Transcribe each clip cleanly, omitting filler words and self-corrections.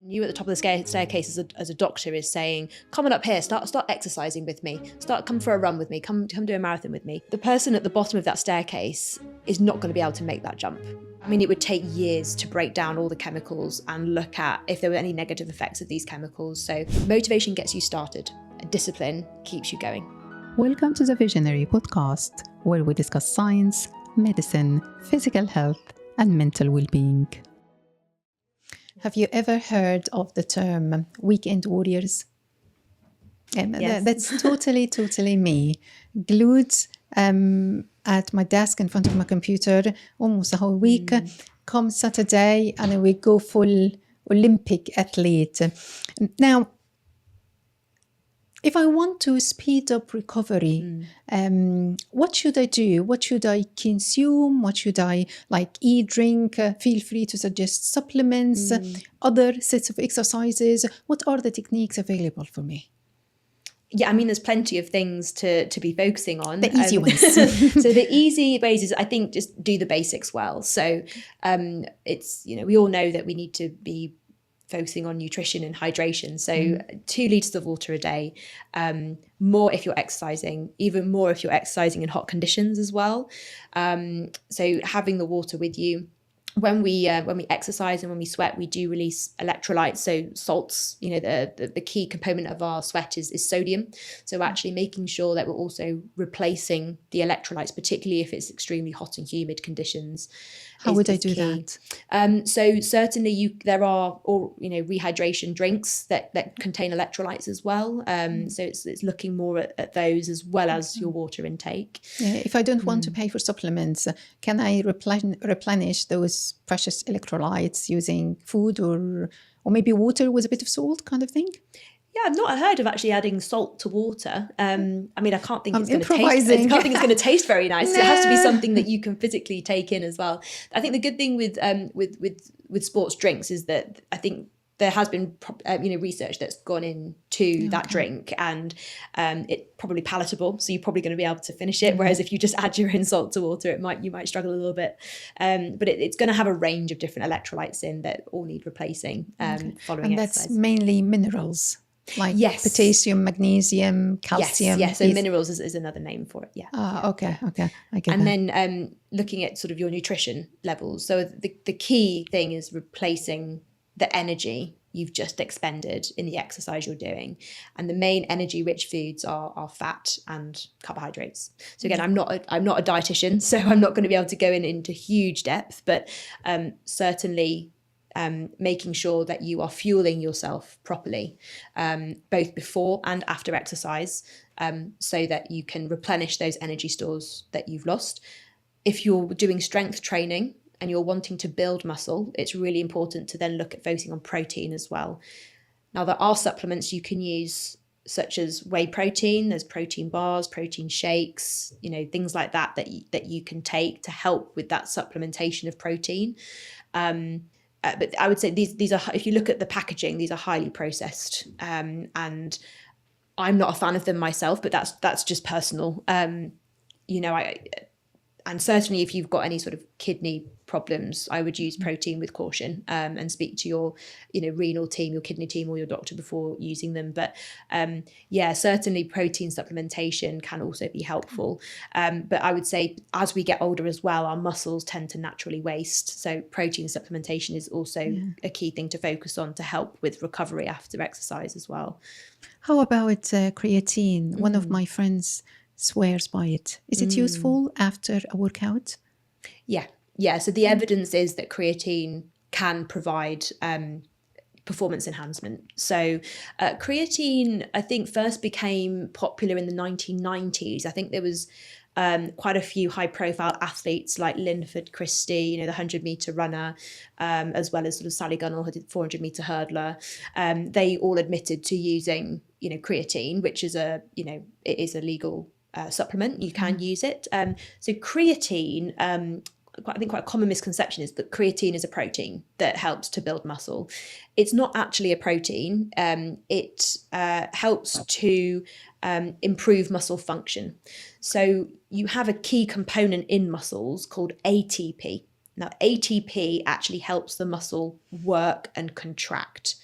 You at the top of the staircase as a doctor is saying, come on up here, start exercising with me, come for a run with me, come do a marathon with me. The person at the bottom of that staircase is not going to be able to make that jump. I mean, it would take years to break down all the chemicals and look at if there were any negative effects of these chemicals. So motivation gets you started, discipline keeps you going. Welcome to the Visionary podcast, where we discuss science, medicine, physical health, and mental well-being. Have you ever heard of the term weekend warriors? Yes. That's totally me. Glued at my desk in front of my computer almost the whole week. Come Saturday and we go full Olympic athlete. Now, if I want to speed up recovery, what should I do? What should I consume? What should I eat, drink? Feel free to suggest supplements, other sets of exercises. What are the techniques available for me? Yeah, I mean, there's plenty of things to be focusing on. The easy ones. So the easy ways is, I think, just do the basics well. So it's, we all know that we need to be focusing on nutrition and hydration. So 2 litres of water a day, more if you're exercising, even more if you're exercising in hot conditions as well. So having the water with you. When we exercise and when we sweat, we do release electrolytes, so salts. The key component of our sweat is sodium. So actually making sure that we're also replacing the electrolytes, particularly if it's extremely hot and humid conditions. How would I do that? So certainly there are rehydration drinks that contain electrolytes as well. So it's looking more at those as well as your water intake. Yeah, if I don't want to pay for supplements, can I replenish those precious electrolytes using food or maybe water with a bit of salt kind of thing? Yeah, I've not heard of actually adding salt to water. I mean, I can't think it's going to taste very nice. No. It has to be something that you can physically take in as well. I think the good thing with sports drinks is that I think there has been research that's gone into that drink, and it's probably palatable. So you're probably going to be able to finish it. Whereas if you just add your own salt to water, you might struggle a little bit. But it's going to have a range of different electrolytes in that all need replacing following and exercise. That's mainly minerals. Yes. Potassium, magnesium, calcium. Yes. So minerals is another name for it. Yeah. Okay. I get and that. then looking at sort of your nutrition levels. So the key thing is replacing the energy you've just expended in the exercise you're doing. And the main energy rich foods are fat and carbohydrates. So again, I'm not a dietitian, so I'm not going to be able to go into huge depth, but certainly making sure that you are fueling yourself properly, both before and after exercise, so that you can replenish those energy stores that you've lost. If you're doing strength training and you're wanting to build muscle, it's really important to then look at focusing on protein as well. Now, there are supplements you can use, such as whey protein. There's protein bars, protein shakes, things like that you can take to help with that supplementation of protein. But I would say these are, if you look at the packaging, these are highly processed, and I'm not a fan of them myself, but that's just personal. And certainly if you've got any sort of kidney problems, I would use protein with caution, and speak to your renal team, your kidney team, or your doctor before using them. But certainly protein supplementation can also be helpful. But I would say as we get older as well, our muscles tend to naturally waste. So protein supplementation is also a key thing to focus on to help with recovery after exercise as well. How about creatine? One of my friends swears by it. Is it useful after a workout? Yeah. So the evidence is that creatine can provide performance enhancement. So creatine, I think, first became popular in the 1990s. I think there was quite a few high-profile athletes like Linford Christie, the 100-meter runner, as well as sort of Sally Gunnell, who did 400-meter hurdler. They all admitted to using, creatine, which is it is a legal supplement. You can use it. So creatine, I think quite a common misconception is that creatine is a protein that helps to build muscle. It's not actually a protein. It helps to improve muscle function. So you have a key component in muscles called ATP. Now, ATP actually helps the muscle work and contract.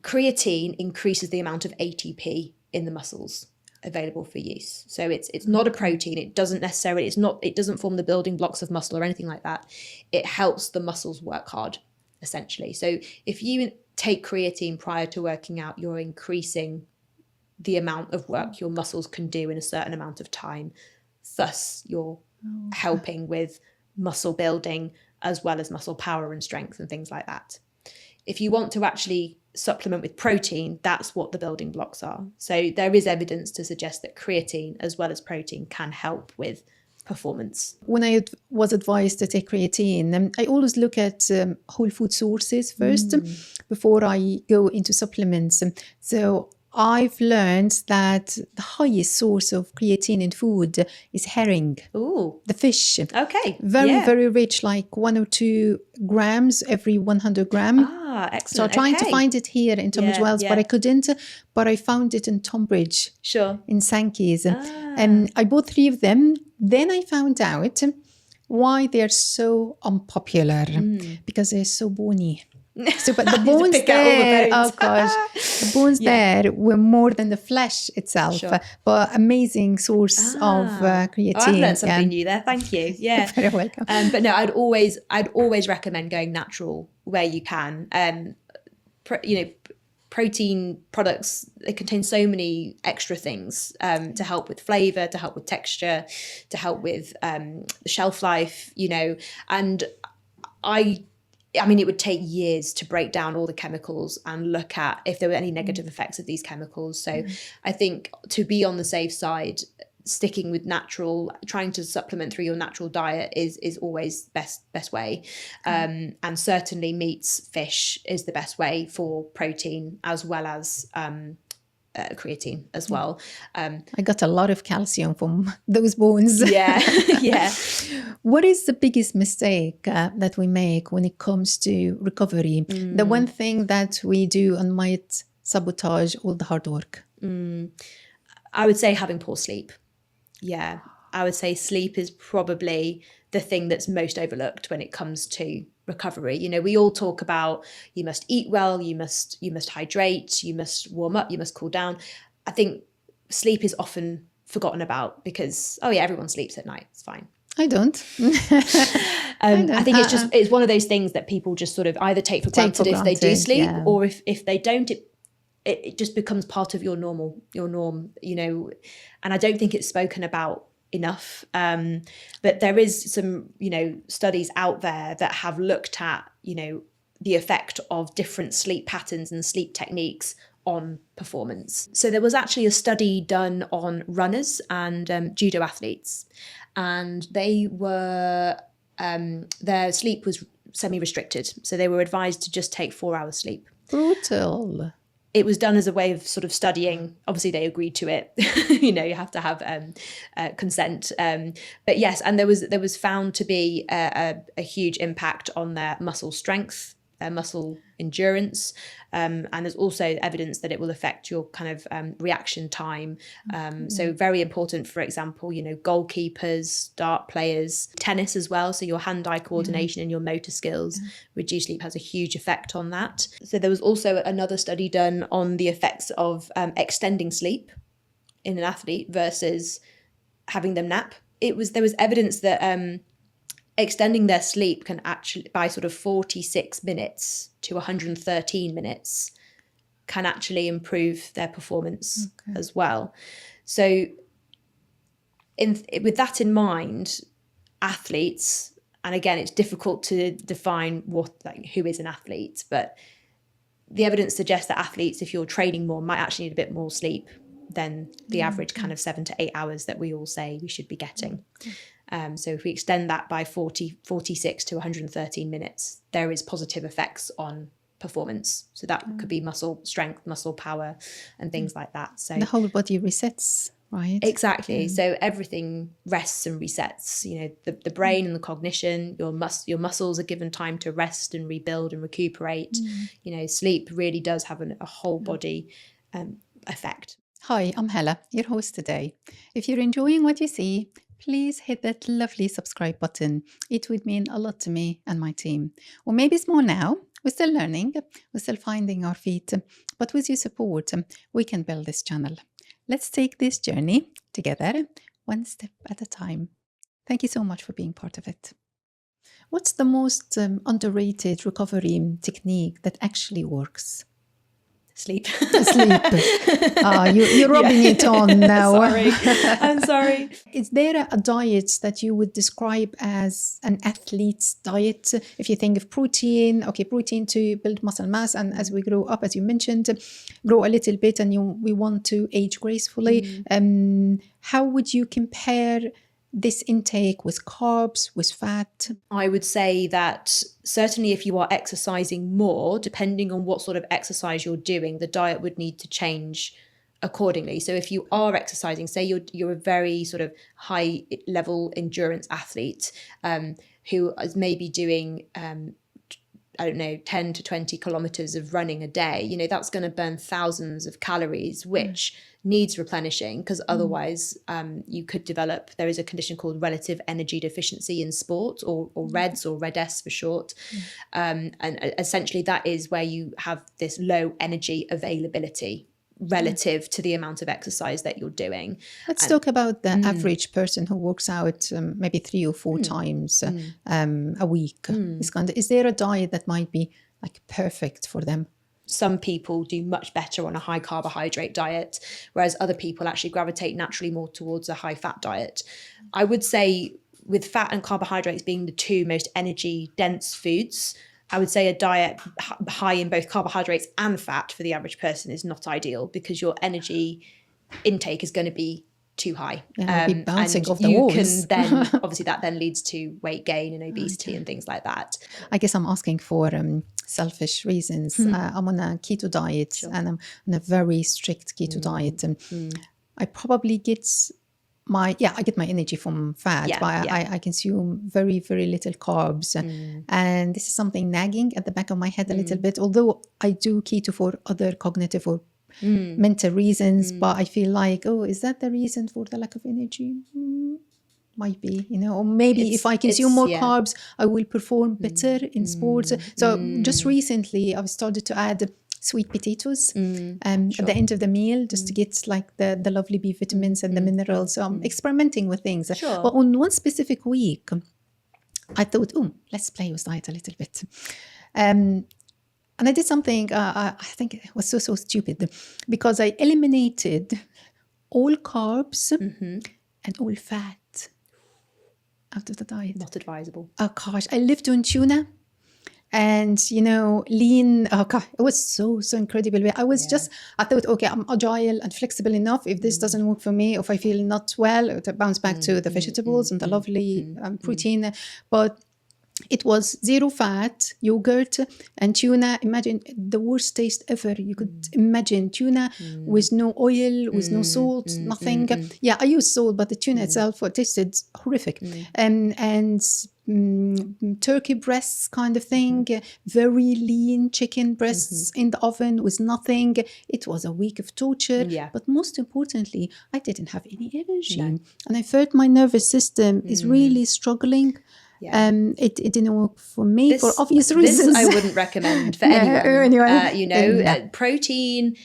Creatine increases the amount of ATP in the muscles available for use. So it's not a protein. It doesn't necessarily, it doesn't form the building blocks of muscle or anything like that. It helps the muscles work hard, essentially. So if you take creatine prior to working out, you're increasing the amount of work your muscles can do in a certain amount of time. Thus, you're helping with muscle building as well as muscle power and strength and things like that. If you want to actually supplement with protein, that's what the building blocks are. So there is evidence to suggest that creatine as well as protein can help with performance. When I was advised to take creatine, I always look at whole food sources first before I go into supplements. So I've learned that the highest source of creatine in food is herring. Ooh. The fish. Okay. Very rich, like 1 or 2 grams every 100 gram. Ah, excellent. So I'm trying to find it here in Tunbridge Wells, but I couldn't. But I found it in Tunbridge. Sure. In Sankey's. And I bought 3 of them. Then I found out why they're so unpopular. Because they're so bony. So, but the bones there, oh gosh, the bones there were more than the flesh itself. Sure. But amazing source of creatine. Oh, I've learned something new there. Thank you. Yeah, very welcome. But no, I'd always recommend going natural where you can. Protein products, they contain so many extra things to help with flavor, to help with texture, to help with the shelf life. And I mean, it would take years to break down all the chemicals and look at if there were any negative effects of these chemicals. So I think to be on the safe side, sticking with natural, trying to supplement through your natural diet is always best way. And certainly meats, fish is the best way for protein as well as creatine as well. I got a lot of calcium from those bones. Yeah. What is the biggest mistake that we make when it comes to recovery? The one thing that we do and might sabotage all the hard work? I would say having poor sleep. Yeah, I would say sleep is probably the thing that's most overlooked when it comes to recovery. We all talk about you must eat well, you must hydrate, you must warm up, you must cool down. I think sleep is often forgotten about because everyone sleeps at night. It's fine. I don't. I think it's one of those things that people just sort of either take for granted if they do sleep, or if they don't, it just becomes part of your norm, and I don't think it's spoken about enough. But there is some, studies out there that have looked at, the effect of different sleep patterns and sleep techniques on performance. So there was actually a study done on runners and judo athletes, and they were their sleep was semi-restricted. So they were advised to just take 4 hours sleep. Brutal. It was done as a way of sort of studying. Obviously, they agreed to it. You have to have consent. But yes, and there was found to be a huge impact on their muscle strength, their muscle endurance, and there's also evidence that it will affect your kind of reaction time. So very important, for example, goalkeepers, dart players, tennis as well. So your hand-eye coordination and your motor skills. Reduced sleep has a huge effect on that. So there was also another study done on the effects of extending sleep in an athlete versus having them nap. There was evidence that extending their sleep can actually, by sort of 46 minutes to 113 minutes, can actually improve their performance as well. So with that in mind, athletes, and again, it's difficult to define who is an athlete, but the evidence suggests that athletes, if you're training more, might actually need a bit more sleep than the average kind of 7 to 8 hours that we all say we should be getting. So if we extend that by 46 to 113 minutes, there is positive effects on performance. So that could be muscle strength, muscle power, and things like that. So the whole body resets, right? Exactly. So everything rests and resets. The brain and the cognition, your muscles are given time to rest and rebuild and recuperate. Sleep really does have a whole body effect. Hi, I'm Hala, your host today. If you're enjoying what you see, please hit that lovely subscribe button. It would mean a lot to me and my team. Or maybe it's more now. We're still learning, we're still finding our feet, but with your support, we can build this channel. Let's take this journey together, one step at a time. Thank you so much for being part of it. What's the most underrated recovery technique that actually works? Sleep. Sleep. You're rubbing it on now. Sorry. I'm sorry. Is there a diet that you would describe as an athlete's diet? If you think of protein to build muscle mass, and as we grow up, as you mentioned, grow a little bit, and we want to age gracefully. How would you compare this intake with carbs, with fat? I would say that certainly if you are exercising more, depending on what sort of exercise you're doing, the diet would need to change accordingly. So if you are exercising, say you're a very sort of high level endurance athlete who is maybe doing 10 to 20 kilometers of running a day, that's going to burn thousands of calories, which needs replenishing, because otherwise you could develop, there is a condition called relative energy deficiency in sport, or REDS, or REDS for short. And essentially that is where you have this low energy availability relative to the amount of exercise that you're doing. Let's talk about the average person who works out maybe 3 or 4 times a week. Is there a diet that might be like perfect for them? Some people do much better on a high carbohydrate diet, whereas other people actually gravitate naturally more towards a high fat diet. I would say with fat and carbohydrates being the 2 most energy dense foods, I would say a diet high in both carbohydrates and fat for the average person is not ideal, because your energy intake is going to be too high. Be bouncing off the walls. Can then, obviously that then leads to weight gain and obesity and things like that. I guess I'm asking for selfish reasons. I'm on a keto diet, and I'm on a very strict keto diet. I probably get I get my energy from fat, but I consume very, very little carbs. And this is something nagging at the back of my head a little bit, although I do keto for other cognitive or mental reasons, but I feel like, is that the reason for the lack of energy? Might be, or maybe if I consume more carbs, I will perform better in sports. So just recently, I've started to add sweet potatoes at the end of the meal, just to get like the lovely B vitamins and the minerals. So I'm experimenting with things. Sure. But on one specific week, I thought, let's play with diet a little bit. And I did something, I think it was so stupid, because I eliminated all carbs and all fat out of the diet. Not advisable. Oh gosh, I lived on tuna and, lean. Oh God, it was so incredible. I thought, okay, I'm agile and flexible enough. If this doesn't work for me, if I feel not well, to bounce back to the vegetables and the lovely protein. But it was 0 fat, yogurt and tuna. Imagine the worst taste ever. You could imagine tuna with no oil, with no salt, nothing. Yeah, I used salt, but the tuna itself tasted horrific. And turkey breasts kind of thing, very lean chicken breasts in the oven with nothing. It was a week of torture. But most importantly, I didn't have any energy. And I felt my nervous system is really struggling. It didn't work for me for obvious reasons. This I wouldn't recommend for anyone. Protein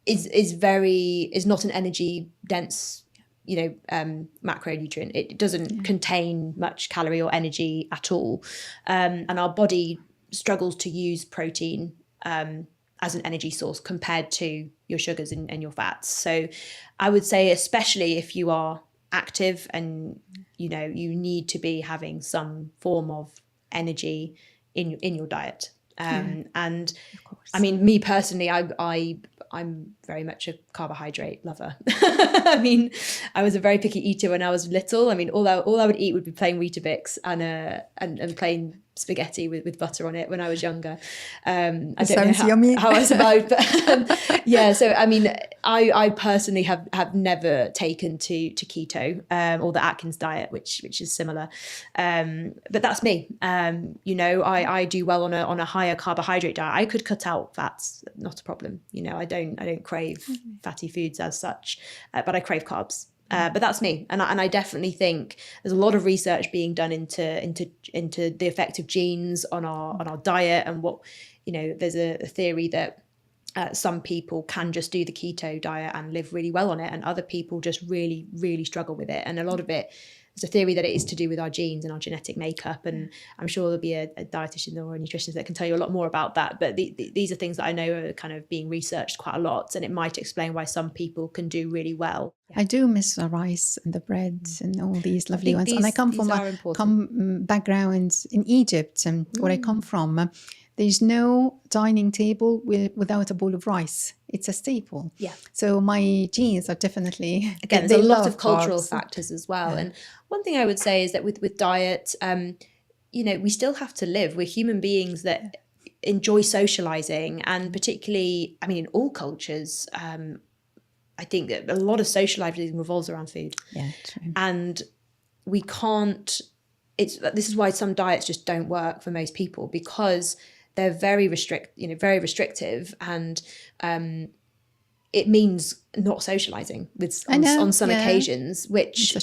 is not an energy dense macronutrient. It doesn't contain much calorie or energy at all, and our body struggles to use protein as an energy source compared to your sugars and your fats. So I would say, especially if you are active and you need to be having some form of energy in your diet. And I mean, me personally, I'm very much a carbohydrate lover. I mean, I was a very picky eater when I was little. I mean, all I would eat would be plain Weetabix and plain spaghetti with butter on it when I was younger. I don't know how I survived, but so I mean, I personally have never taken to keto or the Atkins diet, which is similar, but that's me. I do well on a higher carbohydrate diet. I could cut out fats, not a problem. I don't crave fatty foods as such, but I crave carbs. But that's me, and I definitely think there's a lot of research being done into the effect of genes on our diet, and what, there's a theory that some people can just do the keto diet and live really well on it, and other people just really, really struggle with it. And a lot of it, there's a theory that it is to do with our genes and our genetic makeup. And I'm sure there'll be a dietitian or a nutritionist that can tell you a lot more about that. But these are things that I know are kind of being researched quite a lot, and it might explain why some people can do really well. I do miss the rice and the bread and all these lovely ones. And I come from a background in Egypt, where I come from. There's no dining table without a bowl of rice. It's a staple. Yeah. So my genes are definitely... Again, there's a lot of cultural factors as well. Yeah. And one thing I would say is that with diet, we still have to live. We're human beings that enjoy socializing, and particularly, in all cultures, I think that a lot of socializing revolves around food. Yeah, true. And we can't... This is why some diets just don't work for most people, because they're very restrictive, and it means not socializing on some occasions, which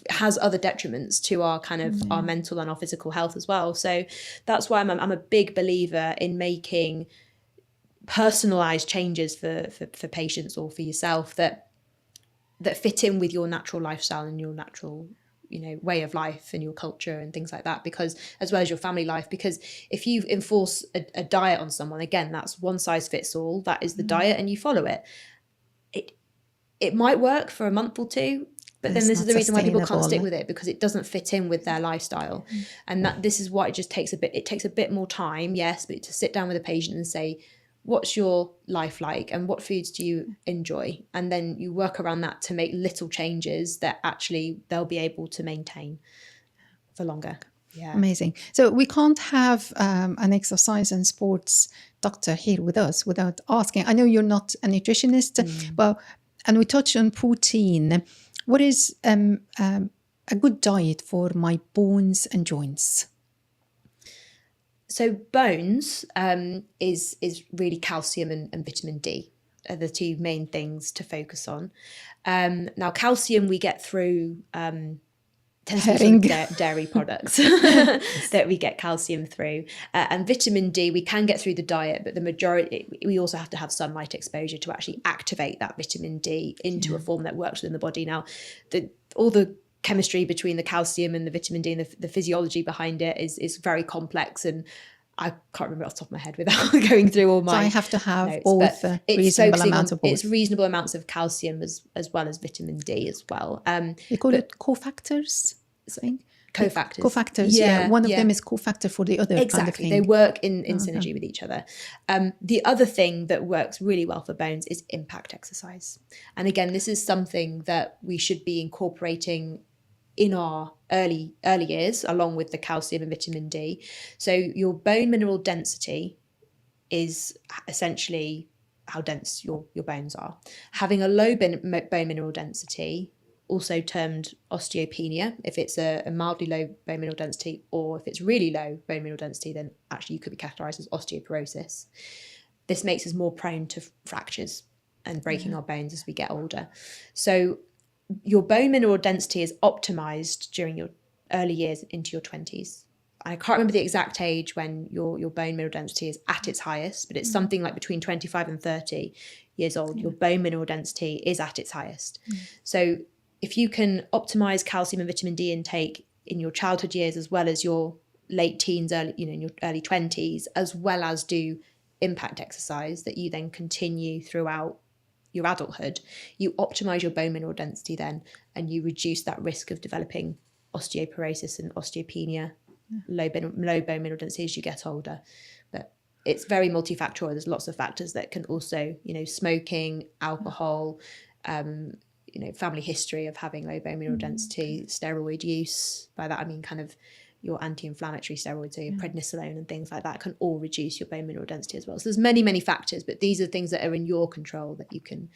has other detriments to our kind of our mental and our physical health as well. So that's why I'm a big believer in making personalized changes for patients or for yourself that fit in with your natural lifestyle and your natural way of life and your culture and things like that, because as well as your family life. Because if you enforce a diet on someone, again, that's one size fits all, that is the diet, and you follow it, it might work for a month or two, but then this is the reason why people can't stick with it, because it doesn't fit in with their lifestyle. And this is why it just takes a bit more time, yes, but to sit down with a patient and say, what's your life like and what foods do you enjoy? And then you work around that to make little changes that actually they'll be able to maintain for longer. Yeah. Amazing. So we can't have an exercise and sports doctor here with us without asking. I know you're not a nutritionist, and we touched on protein. What is a good diet for my bones and joints? So bones is really calcium and vitamin D are the two main things to focus on. Now, calcium we get through tends to be dairy products that we get calcium through, and vitamin D we can get through the diet, but the majority we also have to have sunlight exposure to actually activate that vitamin D into a form that works within the body. Now, all the chemistry between the calcium and the vitamin D and the physiology behind it is very complex, and I can't remember off the top of my head without going through all my So I have to have notes, both reasonable amounts of both. It's reasonable amounts of calcium as well as vitamin D as well. They call it cofactors, I think. Cofactors. Cofactors, yeah. One of them is cofactor for the other kind of thing. They work in synergy with each other. The other thing that works really well for bones is impact exercise. And again, this is something that we should be incorporating in our early years, along with the calcium and vitamin D. So your bone mineral density is essentially how dense your bones are. Having a low bone mineral density, also termed osteopenia, if it's a mildly low bone mineral density, or if it's really low bone mineral density, then actually you could be categorized as osteoporosis. This makes us more prone to fractures and breaking our bones as we get older. So your bone mineral density is optimized during your early years into your 20s. I can't remember the exact age when your bone mineral density is at its highest, but it's something like between 25 and 30 years old. Your bone mineral density is at its highest. So if you can optimize calcium and vitamin D intake in your childhood years, as well as your late teens, in your early 20s, as well as do impact exercise that you then continue throughout your adulthood, you optimize your bone mineral density then, and you reduce that risk of developing osteoporosis and osteopenia, low bone mineral density as you get older. But it's very multifactorial. There's lots of factors that can also, smoking, alcohol, family history of having low bone mineral density, steroid use. By that I mean kind of your anti-inflammatory steroids, so your prednisolone and things like that, can all reduce your bone mineral density as well. So there's many factors, but these are things that are in your control that you can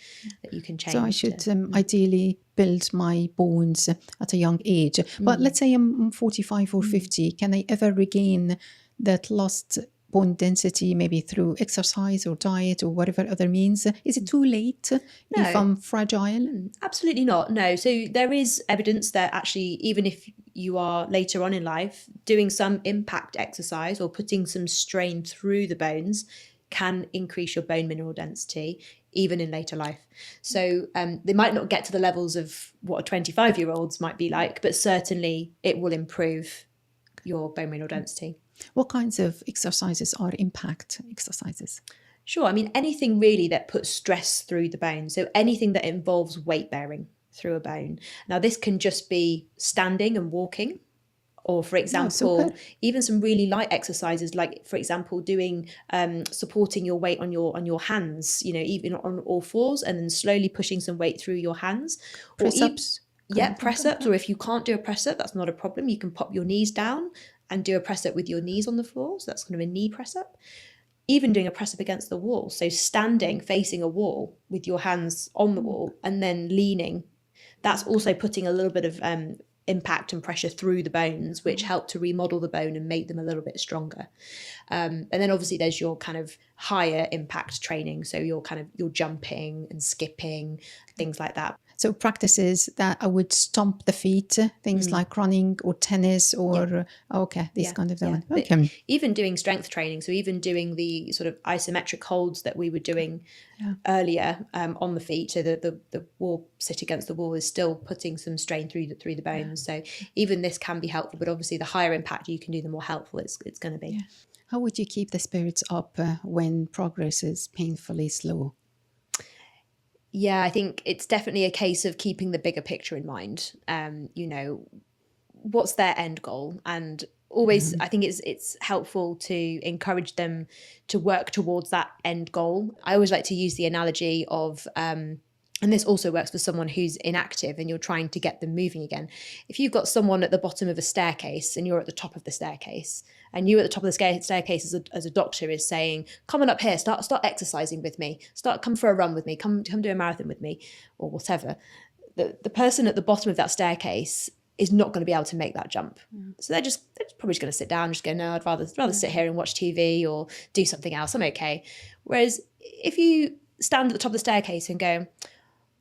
change. So I should ideally build my bones at a young age. But let's say I'm 45 or 50. Can I ever regain that lost bone density, maybe through exercise or diet or whatever other means? Is it too late if I'm fragile? Absolutely not. No. So there is evidence that actually, even if you are later on in life, doing some impact exercise or putting some strain through the bones can increase your bone mineral density even in later life. So they might not get to the levels of what a 25-year-olds might be like, but certainly it will improve your bone mineral density. What kinds of exercises are impact exercises? Sure. I mean, anything really that puts stress through the bone. So anything that involves weight bearing through a bone. Now, this can just be standing and walking. Or, for example, even some really light exercises, like, for example, doing supporting your weight on your hands, even on all fours, and then slowly pushing some weight through your hands. Press-ups? Press-ups. Or if you can't do a press-up, that's not a problem. You can pop your knees down and do a press-up with your knees on the floor. So that's kind of a knee press-up. Even doing a press-up against the wall. So standing, facing a wall with your hands on the wall and then leaning. That's also putting a little bit of impact and pressure through the bones, which help to remodel the bone and make them a little bit stronger. And then obviously there's your kind of higher impact training. So your jumping and skipping, things like that. So practices that I would stomp the feet, things like running or tennis or, kind of one. Okay. Even doing strength training, so even doing the sort of isometric holds that we were doing earlier on the feet, so the wall, sit against the wall is still putting some strain through the bones. So even this can be helpful, but obviously the higher impact you can do, the more helpful it's going to be. Yeah. How would you keep the spirits up when progress is painfully slow? Yeah, I think it's definitely a case of keeping the bigger picture in mind. What's their end goal? And always, I think it's helpful to encourage them to work towards that end goal. I always like to use the analogy of, and this also works for someone who's inactive and you're trying to get them moving again. If you've got someone at the bottom of a staircase and you're at the top of the staircase, and you at the top of the staircase as a doctor is saying, come on up here, start exercising with me, come for a run with me, come do a marathon with me, or whatever. The person at the bottom of that staircase is not going to be able to make that jump. So they're probably just going to sit down and just go, no, I'd rather sit here and watch TV or do something else. I'm okay. Whereas if you stand at the top of the staircase and go,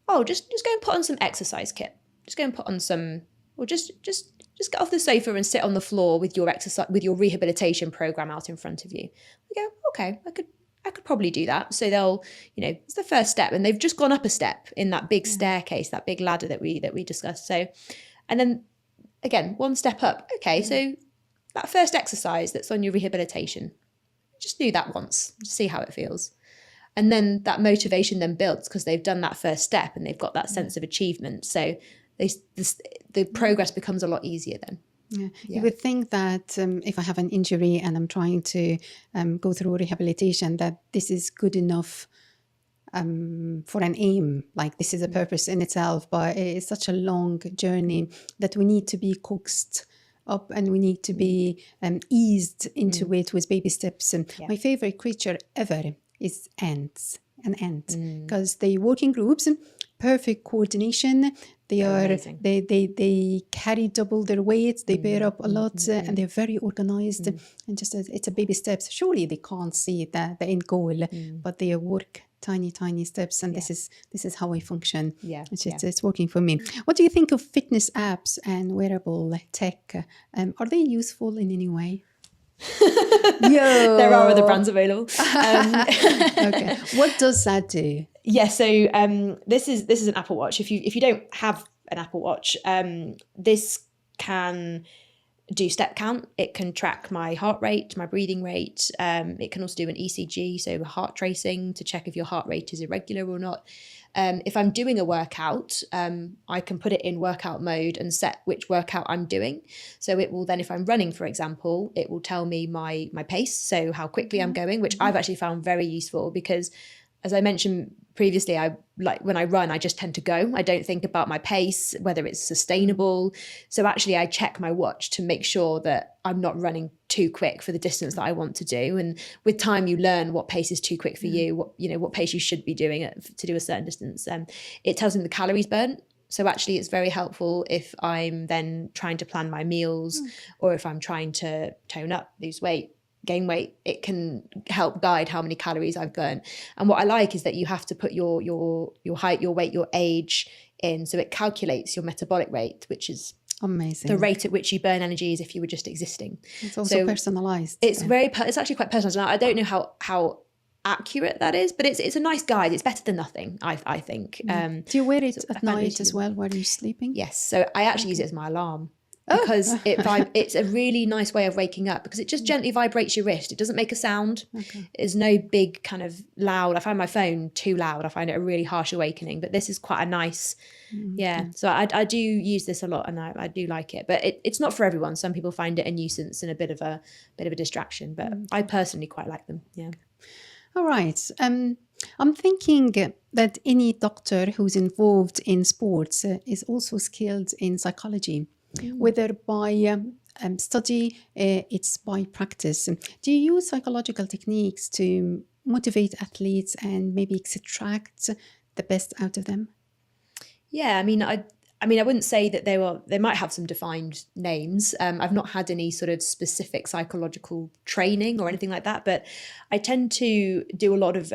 oh, just go and put on some exercise kit. Just go and put on some, or just get off the sofa and sit on the floor with your exercise, with your rehabilitation program out in front of you. We go, okay, I could probably do that. So they'll, it's the first step, and they've just gone up a step in that big staircase, that big ladder that we discussed. So, and then again, one step up. Okay, so that first exercise that's on your rehabilitation, just do that once, just see how it feels. And then that motivation then builds because they've done that first step and they've got that sense of achievement. So the progress becomes a lot easier then. Yeah. You would think that if I have an injury and I'm trying to go through rehabilitation, that this is good enough for an aim, like this is a purpose in itself, but it's such a long journey that we need to be coaxed up and we need to be eased into it with baby steps. My favorite creature ever is ants, an ant, because they work in groups, perfect coordination. They carry double their weight, they bear up a lot, and they're very organized. And just as it's a baby steps, surely they can't see the end goal, but they work tiny steps, and this is how I function. It's working for me. What do you think of fitness apps and wearable tech? Are they useful in any way? There are other brands available. Okay, what does that do? So this is an Apple Watch. If you don't have an Apple Watch, this can do step count. It can track my heart rate, my breathing rate. It can also do an ECG, so heart tracing to check if your heart rate is irregular or not. If I'm doing a workout, I can put it in workout mode and set which workout I'm doing. So it will then, if I'm running, for example, it will tell me my pace, so how quickly I'm going, which I've actually found very useful because, as I mentioned previously, when I run, I just tend to go. I don't think about my pace, whether it's sustainable. So actually I check my watch to make sure that I'm not running too quick for the distance that I want to do. And with time, you learn what pace is too quick for you, what pace you should be doing to do a certain distance. It tells me the calories burnt. So actually it's very helpful if I'm then trying to plan my meals or if I'm trying to tone up, lose weight, gain weight, it can help guide how many calories I've burnt. And what I like is that you have to put your height, your weight, your age in, so it calculates your metabolic rate, which is amazing. The rate at which you burn energy as if you were just existing. It's also personalized. It's it's actually quite personalized. Now, I don't know how accurate that is, but it's a nice guide. It's better than nothing, I think. Do you wear it at night as well while you're sleeping? Yes. So I actually use it as my alarm. Because it's a really nice way of waking up, because it just gently vibrates your wrist. It doesn't make a sound. There's no big kind of loud. I find my phone too loud. I find it a really harsh awakening. But this is quite a nice, So I do use this a lot, and I do like it. But it's not for everyone. Some people find it a nuisance and a bit of a distraction. But I personally quite like them. Yeah. All right. I'm thinking that any doctor who's involved in sports is also skilled in psychology. Whether by study, it's by practice. Do you use psychological techniques to motivate athletes and maybe extract the best out of them? Yeah, I mean, I wouldn't say that they might have some defined names. I've not had any sort of specific psychological training or anything like that, but I tend to do a lot of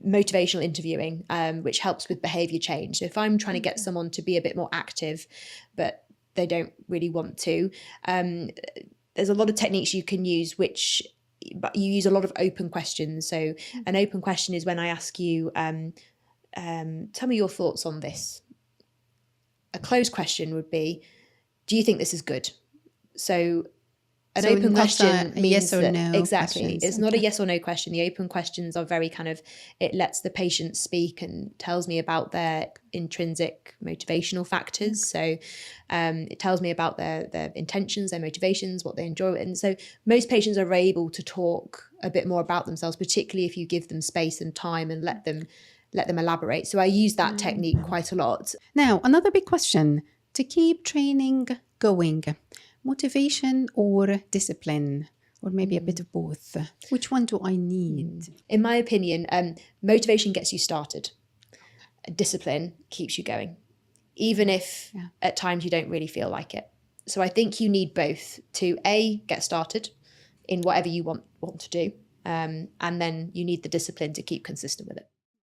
motivational interviewing, which helps with behavior change. So if I'm trying to get someone to be a bit more active, but they don't really want to, there's a lot of techniques you can use, but you use a lot of open questions. So an open question is when I ask you, tell me your thoughts on this. A closed question would be, do you think this is good? So an open question means yes or no. Exactly. Questions. It's not a yes or no question. The open questions are very kind of, it lets the patient speak and tells me about their intrinsic motivational factors. So it tells me about their intentions, their motivations, what they enjoy. And so most patients are able to talk a bit more about themselves, particularly if you give them space and time and let them elaborate. So I use that technique quite a lot. Now, another big question to keep training going. Motivation or discipline, or maybe a bit of both? Which one do I need? In my opinion, motivation gets you started. Discipline keeps you going, even if at times you don't really feel like it. So I think you need both to get started in whatever you want to do, and then you need the discipline to keep consistent with it.